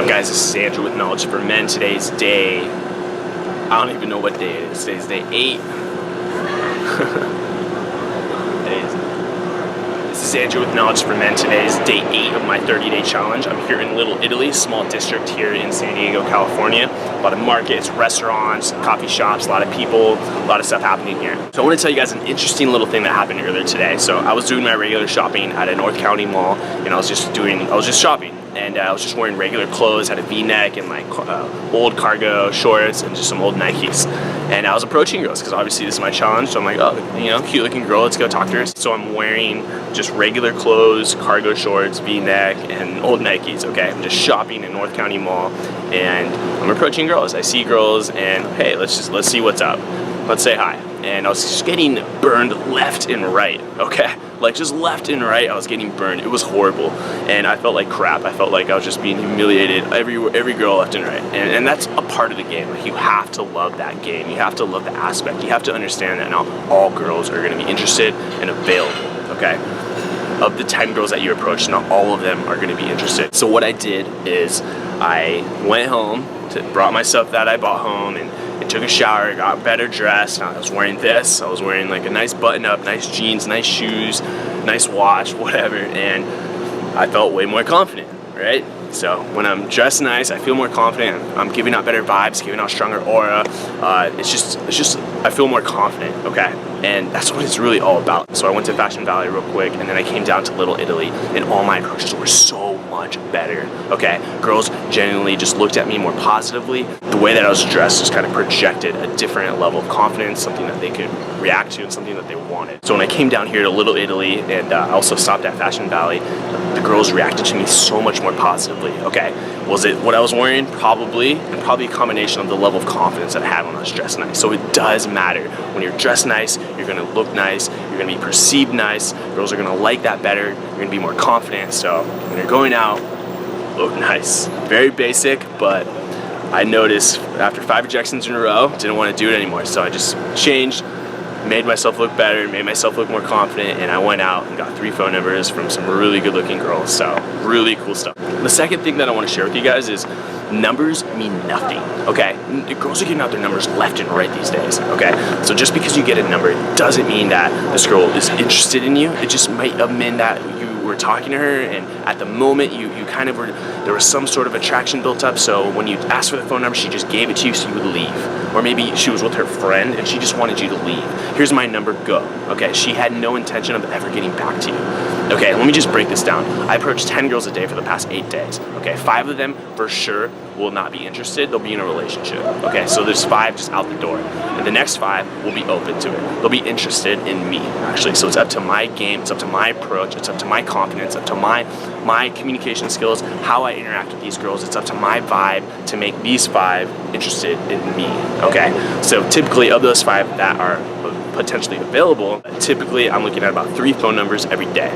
Guys, this is Andrew with Knowledge for Men. Today's day, I don't even know what day it is. Today's day 8. This is Andrew with Knowledge for Men. Today is day 8 of my 30-day challenge. I'm here in Little Italy, small district here in San Diego, California. A lot of markets, restaurants, coffee shops, a lot of people, a lot of stuff happening here. So I want to tell you guys an interesting little thing that happened earlier today. So I was doing my regular shopping at a North County mall, and I was just shopping. And I was just wearing regular clothes, had a V-neck and like old cargo shorts and just some old Nikes. And I was approaching girls because obviously this is my challenge. So I'm like, oh, you know, cute looking girl, let's go talk to her. So I'm wearing just regular clothes, cargo shorts, V-neck, and old Nikes, okay? I'm just shopping in North County Mall and I'm approaching girls. I see girls and hey, let's see what's up. Let's say hi. And I was just getting burned left and right, okay? Like just left and right, I was getting burned. It was horrible. And I felt like crap. I felt like I was just being humiliated, every girl left and right. And that's a part of the game. Like you have to love that game. You have to love the aspect. You have to understand that not all girls are gonna be interested and available, okay? Of the 10 girls that you approach, not all of them are gonna be interested. So what I did is I went home, brought my stuff that I bought home, and took a shower, got better dressed. I was wearing this. I was wearing like a nice button up, nice jeans, nice shoes, nice watch, whatever, and I felt way more confident, right? So when I'm dressed nice, I feel more confident. I'm giving out better vibes, giving out stronger aura. It's just I feel more confident, okay? And that's what it's really all about. So I went to Fashion Valley real quick, and then I came down to Little Italy, and all my approaches were so much better, okay? Girls genuinely just looked at me more positively. The way that I was dressed just kind of projected a different level of confidence, something that they could react to and something that they wanted. So when I came down here to Little Italy, and I also stopped at Fashion Valley, the girls reacted to me so much more positively, okay? Was it what I was wearing? Probably, and probably a combination of the level of confidence that I had when I was dressed nice. So it does matter. When you're dressed nice, you're gonna look nice, you're gonna be perceived nice, girls are gonna like that better, you're gonna be more confident. So when you're going out, look nice. Very basic, but I noticed after 5 rejections in a row, didn't want to do it anymore. So I just changed, made myself look better, made myself look more confident, and I went out and got 3 phone numbers from some really good looking girls. So really cool stuff. The second thing that I want to share with you guys is numbers mean nothing, okay? Girls are getting out their numbers left and right these days, okay? So just because you get a number doesn't mean that this girl is interested in you. It just might have meant that you were talking to her, and at the moment you kind of were, there was some sort of attraction built up. So when you asked for the phone number, she just gave it to you so you would leave. Or maybe she was with her friend and she just wanted you to leave. Here's my number, go. Okay, she had no intention of ever getting back to you. Okay, let me just break this down. I approached 10 girls a day for the past 8 days. Okay, 5 of them for sure will not be interested. They'll be in a relationship. Okay, so there's 5 just out the door. And the next 5 will be open to it. They'll be interested in me, actually. So it's up to my game, it's up to my approach, it's up to my confidence, up to my communication skills, how I interact with these girls. It's up to my vibe to make these 5 interested in me, okay? So typically of those 5 that are potentially available, typically I'm looking at about 3 phone numbers every day.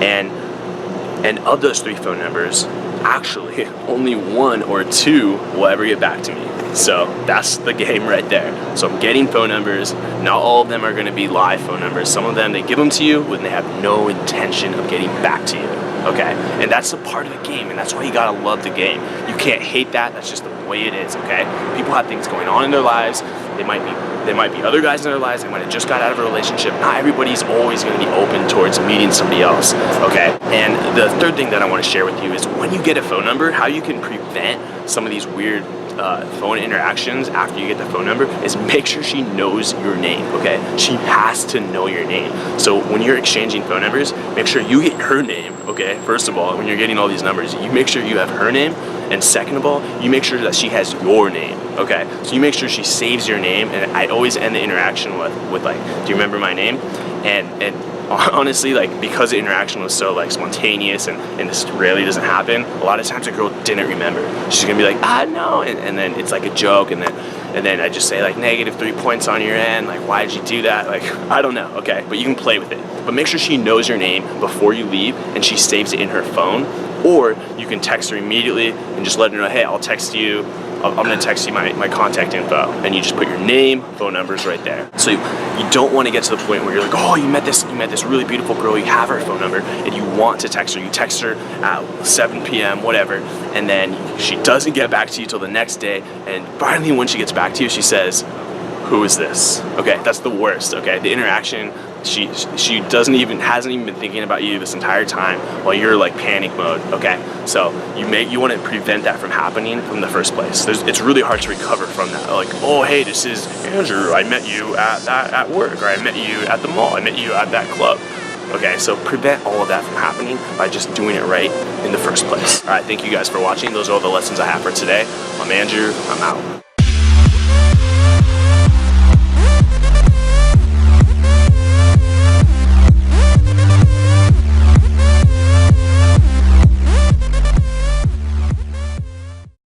And of those 3 phone numbers, actually only 1 or 2 will ever get back to me. So that's the game right there. So I'm getting phone numbers. Not all of them are gonna be live phone numbers. Some of them, they give them to you when they have no intention of getting back to you, okay? And that's a part of the game, and that's why you gotta love the game. You can't hate that, that's just the way it is, okay? People have things going on in their lives. There might be other guys in their lives, they might have just got out of a relationship. Not everybody's always gonna be open towards meeting somebody else, okay? And the third thing that I wanna share with you is when you get a phone number, how you can prevent some of these weird phone interactions after you get the phone number is make sure she knows your name, okay? She has to know your name. So when you're exchanging phone numbers, make sure you get her name, okay? First of all, when you're getting all these numbers, you make sure you have her name, and second of all, you make sure that she has your name, okay? So you make sure she saves your name, and I always end the interaction with like, do you remember my name? And honestly, like, because the interaction was so like spontaneous and this rarely doesn't happen, a lot of times a girl didn't remember. She's gonna be like, no, and then it's like a joke, and then I just say like -3 points on your end, like why did you do that? Like, I don't know, okay? But you can play with it. But make sure she knows your name before you leave and she saves it in her phone, or you can text her immediately and just let her know, hey, I'll text you I'm gonna text you my contact info, and you just put your name, phone numbers right there. So you don't want to get to the point where you're like, oh, you met this really beautiful girl, you have her phone number, and you want to text her. You text her at 7 p.m., whatever, and then she doesn't get back to you till the next day, and finally when she gets back to you, she says, who is this? Okay, that's the worst. Okay, the interaction, she hasn't even been thinking about you this entire time while you're like panic mode. Okay, so you want to prevent that from happening from the first place. It's really hard to recover from that. Like, oh hey, this is Andrew. I met you at work, or I met you at the mall. I met you at that club. Okay, so prevent all of that from happening by just doing it right in the first place. All right, thank you guys for watching. Those are all the lessons I have for today. I'm Andrew. I'm out.